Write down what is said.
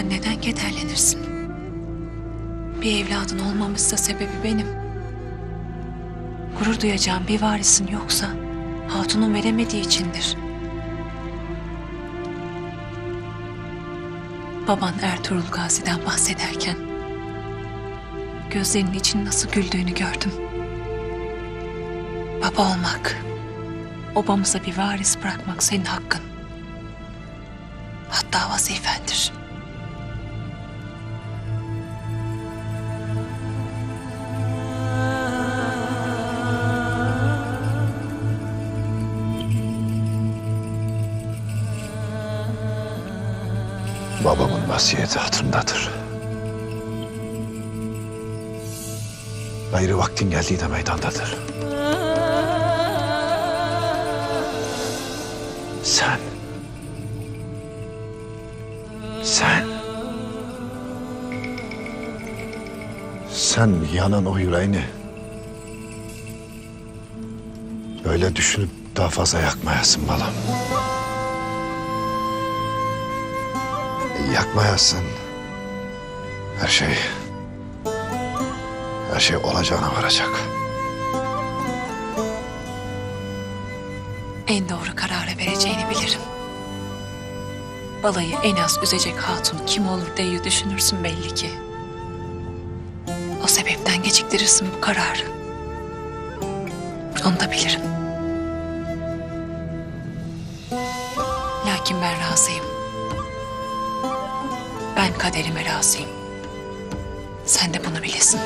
Sen neden kederlenirsin? Bir evladın olmamışsa sebebi benim. Gurur duyacağım bir varisin yoksa hatunun veremediği içindir. Baban Ertuğrul Gazi'den bahsederken gözlerinin için nasıl güldüğünü gördüm. Baba olmak, obamıza bir varis bırakmak senin hakkın. Hatta vazifendir. Babamın vasiyeti hatırımdadır. Gayrı vaktin geldiği de meydandadır. Sen yanan o yüreğini öyle düşünüp daha fazla yakmayasın balam. Yakmayasın. Her şey olacağına varacak. En doğru kararı vereceğini bilirim. Balayı en az üzecek hatun kim olur diye düşünürsün belli ki. O sebepten geciktirirsin bu kararı. Onu da bilirim. Lakin ben razıyım. Ben kaderime razıyım. Sen de bunu bilesin.